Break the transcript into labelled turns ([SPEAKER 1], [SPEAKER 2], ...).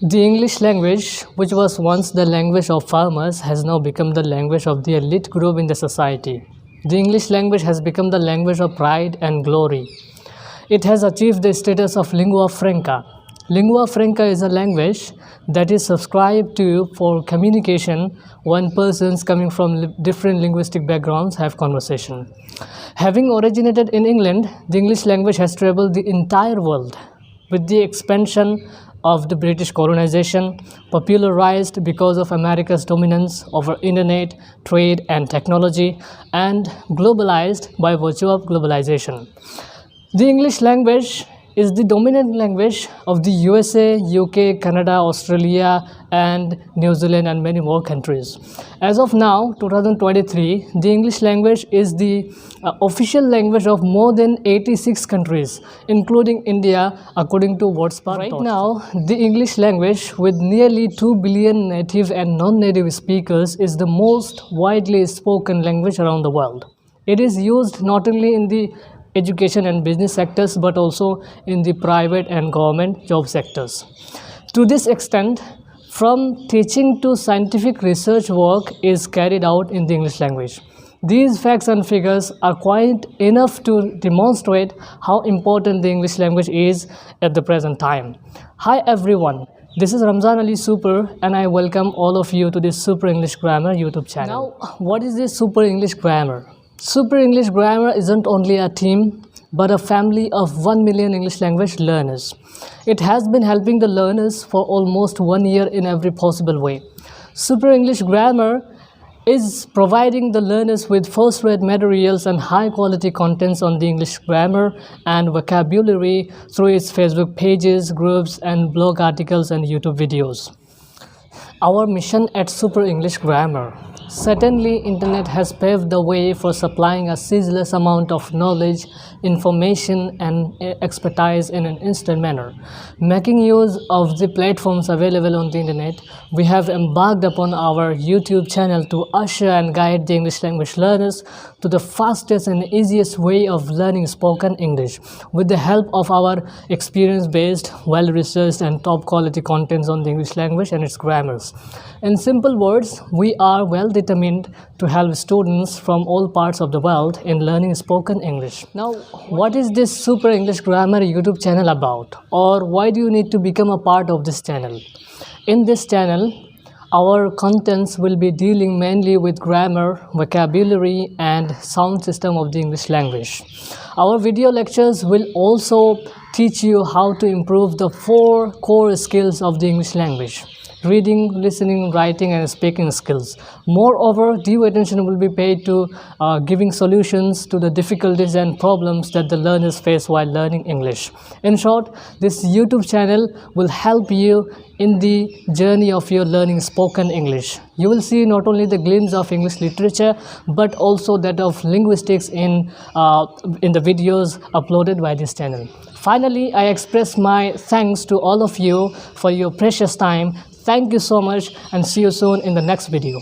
[SPEAKER 1] The English language, which was once the language of farmers, has now become the language of the elite group in the society. The English language has become the language of pride and glory. It has achieved the status of lingua franca. Lingua franca is a language that is subscribed to for communication when persons coming from different linguistic backgrounds have conversation. Having originated in England, the English language has traveled the entire world. With the expansion of the British colonization, popularized because of America's dominance over internet, trade and technology, and globalized by virtue of globalization. The English language is the dominant language of the USA, UK, Canada, Australia and New Zealand and many more countries. As of now, 2023, the English language is the official language of more than 86 countries, including India, according to WordSpot. Right now, the English language, with nearly 2 billion native and non-native speakers, is the most widely spoken language around the world. It is used not only in the education and business sectors but also in the private and government job sectors. To this extent, from teaching to scientific research work is carried out in the English language. These facts and figures are quite enough to demonstrate how important the English language is at the present time. Hi everyone, this is Ramzan Ali Super and I welcome all of you to this Super English Grammar YouTube channel. Now, what is this Super English Grammar? Super English Grammar isn't only a team but a family of 1 million English language learners. It has been helping the learners for almost 1 year in every possible way. Super English Grammar is providing the learners with first-rate materials and high-quality contents on the English grammar and vocabulary through its Facebook pages, groups and blog articles and YouTube videos. Our mission at Super English Grammar. Certainly, internet has paved the way for supplying a ceaseless amount of knowledge, information and expertise in an instant manner. Making use of the platforms available on the internet, we have embarked upon our YouTube channel to usher and guide the English language learners to the fastest and easiest way of learning spoken English with the help of our experience-based, well-researched and top-quality contents on the English language and its grammars. In simple words, we are well determined to help students from all parts of the world in learning spoken English. Now, what is this Super English Grammar YouTube channel about? Or why do you need to become a part of this channel? In this channel, our contents will be dealing mainly with grammar, vocabulary and sound system of the English language. Our video lectures will also teach you how to improve the 4 core skills of the English language: reading, listening, writing and speaking skills. Moreover, due attention will be paid to giving solutions to the difficulties and problems that the learners face while learning English. In short, this YouTube channel will help you in the journey of your learning spoken English. You will see not only the glimpse of English literature but also that of linguistics in the videos uploaded by this channel. Finally, I express my thanks to all of you for your precious time. Thank you so much and see you soon in the next video.